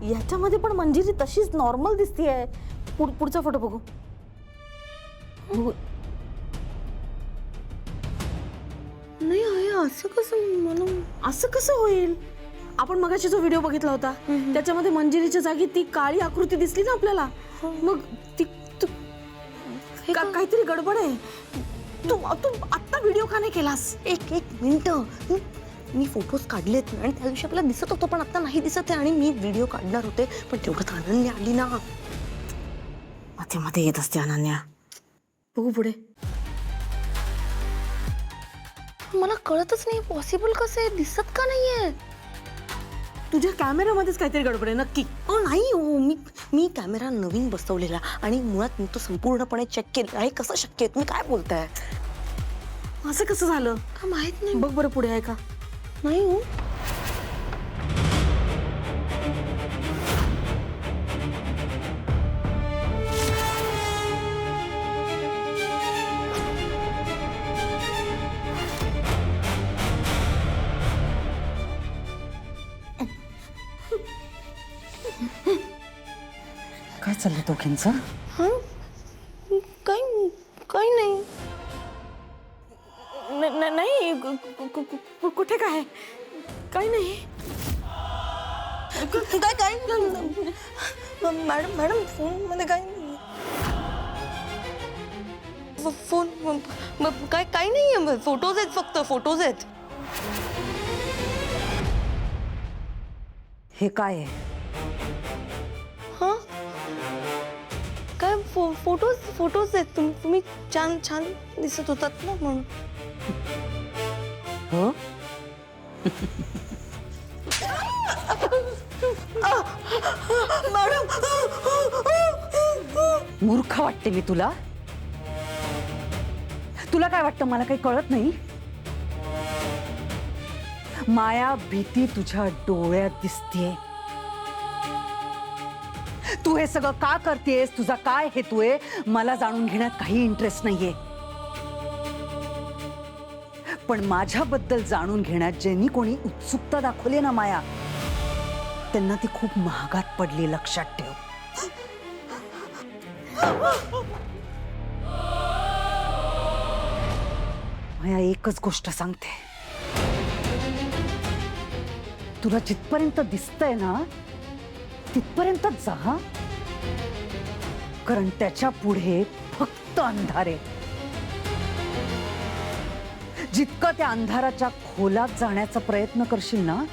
याच्यामध्ये पण मंजिरी तशीच नॉर्मल दिसतीये. पुढचा फोटो बघू. नाही आहे, असं कसं होईल? आपण मगाशी जो व्हिडिओ बघितला होता त्याच्यामध्ये मंजिरीच्या जागी ती काळी आकृती दिसली ना आपल्याला. मग ती काहीतरी गडबड आहे. तू आत्ता व्हिडिओ का नाही केलास? एक मिनिट, मी फोटोज काढलेत ना आणि त्या दिवशी आपल्याला दिसत होतं, पण आता नाही दिसत आहे. आणि मी व्हिडिओ काढणार होते, पण तेवढं अनन्या आली ना. मध्ये येत असते अनन्या. बघू पुढे. मला कळतच नाही पॉसिबल कसं आहे, दिसत का नाहीये? तुझ्या कॅमेरामध्येच काहीतरी गडबड आहे नक्की. नाही हो, मी कॅमेरा नवीन बसवलेला आणि मुळात मी तो संपूर्णपणे चेक केला आहे. कसं शक्य आहे? तुम्ही काय बोलताय? असं कसं झालं? माहित नाही. बघ बरं पुढे आहे का? नाही हो. काय चाललंय दोघींचं? काही नाही. नाही कुठे काय? काही नाही. काय मॅडम फोन मध्ये काय फोन काही नाहीये. फोटोज आहेत, फक्त फोटोज आहेत. हे काय आहे? हा काय फोटोज आहेत. तुम्ही छान दिसत होतात ना म्हणून. हो. मॅडम, मूर्ख वाटते मी तुला? तुला काय वाटतं मला काही कळत नाही? माया, भीती तुझ्या डोळ्यात दिसतेय. तू हे सगळं का करतेस? तुझा काय हेतू आहे? मला जाणून घेण्यात काही इंटरेस्ट नाहीये. पण माझ्याबद्दल जाणून घेण्यात ज्यांनी कोणी उत्सुकता दाखवली ना माया, त्यांना ती खूप महागात पडली, लक्षात ठेव. माया, एकच गोष्ट सांगते, तुला जिथपर्यंत दिसतंय ना तिथपर्यंत जा, कारण त्याच्या पुढे फक्त अंधार आहे. जितकं त्या अंधाराच्या खोलात जाण्याचा प्रयत्न करशील ना,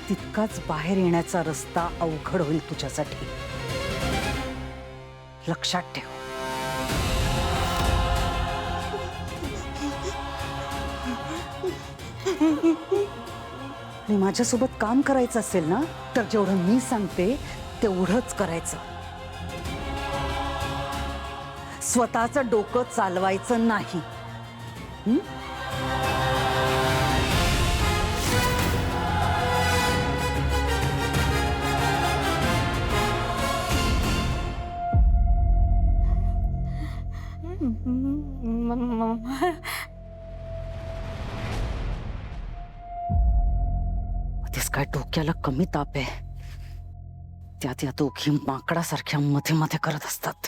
तितकाच बाहेर येण्याचा रस्ता अवघड होईल तुझ्यासाठी. लक्षात ठेव. आणि माझ्यासोबत काम करायचं असेल ना, तर जेवढं मी सांगते तेवढंच करायचं. स्वतःचं डोकं चालवायचं नाही. तेच काय डोक्याला कमी ताप आहे, त्यात या दोघी माकडासारख्या मध्ये मध्ये करत असतात.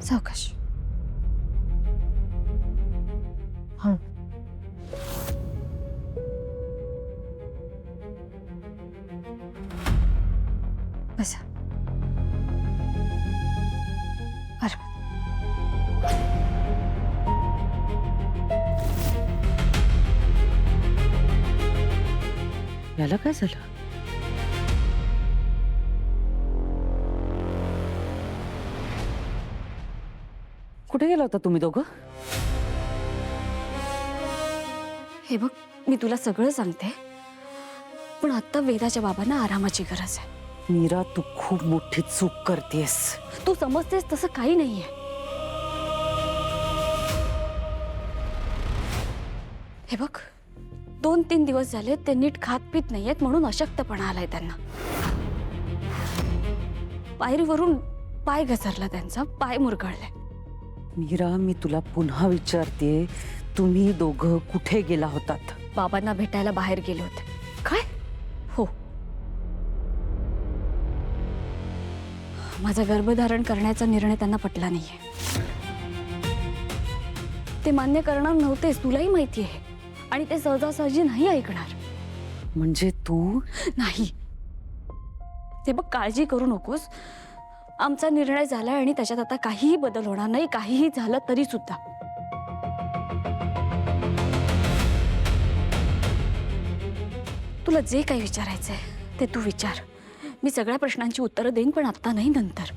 सावकाश. बसा. याला काय झालं? कुठे गेला होता तुम्ही दोघं? हे बघ, मी तुला सगळं सांगते, पण आता वेदाच्या बाबांना आरामाची गरज आहे. मीरा, तू खूप मोठी चूक करतेस. तू समजतेस तसं काही नाहीये. हे बघ, 2-3 दिवस झाले ते नीट खात पीत नाहीयेत, म्हणून अशक्तपणा आलाय त्यांना. पायरीवरून पाय घसरला त्यांचा, पाय मुरगळले. मीरा, मी तुला पुन्हा विचारते, तुम्ही दोघं कुठे गेला होतात? बाबांना भेटायला बाहेर गेले होते. काय? माझा गर्भधारण करण्याचा निर्णय त्यांना पटला नाहीये. ते मान्य करणार नव्हतेच, तुलाही माहिती आहे. आणि ते सहजासहजी नाही ऐकणार. म्हणजे तू नाही, ते बघ, काळजी करू नकोस. आमचा निर्णय झालाय आणि त्याच्यात आता काहीही बदल होणार नाही. काहीही झालं तरी सुद्धा. तुला जे काही विचारायचंय ते तू विचार. मी सगळ्या प्रश्नांची उत्तरं देईन, पण आता नाही, नंतर.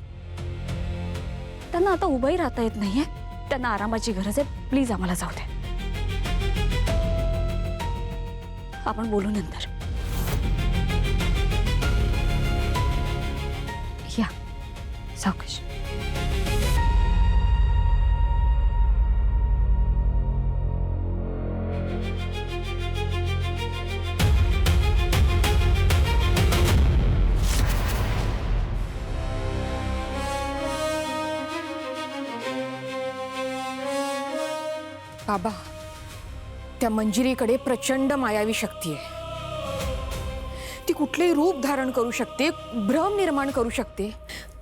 त्यांना आता उभंही राहता येत नाहीये. त्यांना आरामाची गरज आहे. प्लीज आम्हाला जाऊ दे. आपण बोलू नंतर. या सावकाश. बाबा, त्या मंजिरीकडे प्रचंड मायावी शक्ती आहे. ती कुठलेही रूप धारण करू शकते, भ्रम निर्माण करू शकते.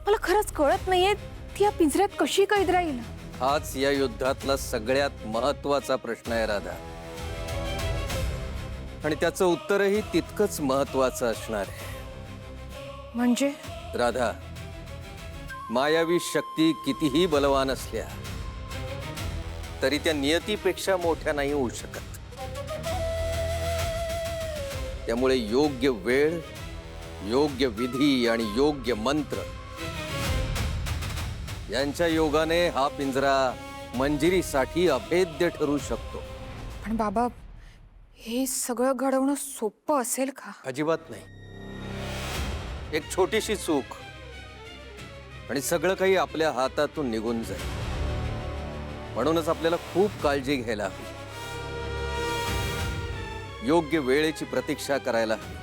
मला खरंच कळत नाहीये ती या पिंजऱ्यात कशी कैद राहील. हाच या युद्धातला सगळ्यात महत्त्वाचा प्रश्न आहे राधा, आणि त्याचं उत्तरही तितकंच महत्त्वाचं असणार आहे. म्हणजे राधा, मायावी शक्ती कितीही बलवान असल्या तरी त्या नियतीपेक्षा मोठ्या नाही होऊ शकत. त्यामुळे योग्य वेळ, योग्य विधी आणि योग्य मंत्र यांच्या योगाने हा पिंजरा मंजिरीसाठी अभेद्य ठरू शकतो. पण बाबा, हे सगळं घडवणं सोपं असेल का? अजिबात नाही. एक छोटीशी चूक आणि सगळं काही आपल्या हातातून निघून जाईल. म्हणूनच आपल्याला खूप काळजी घ्यायला हवी. योग्य वेळेची प्रतीक्षा करायला हवी.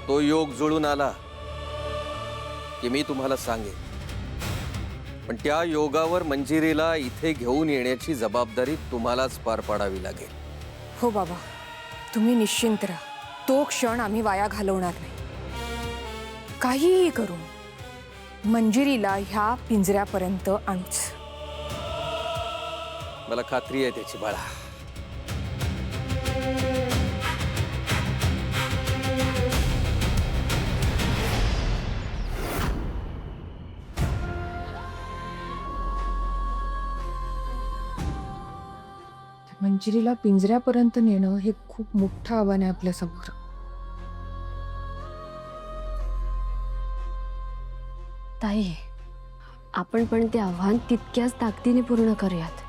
तो योग जुळून आला की मी तुम्हाला सांगेन. पण त्या योगावर मंजिरीला इथे घेऊन येण्याची जबाबदारी तुम्हालाच पार पाडावी लागेल. हो बाबा, तुम्ही निश्चिंत राहा. तो क्षण आम्ही वाया घालवणार नाही. काहीही करून मंजिरीला ह्या पिंजऱ्यापर्यंत आणूच. मला खात्री आहे त्याची बाळा. मंजिरीला पिंजऱ्यापर्यंत नेणं हे खूप मोठं आव्हान आहे आपल्यासमोर. ताई, आपण पण ते आव्हान तितक्याच ताकदीने पूर्ण करूयात.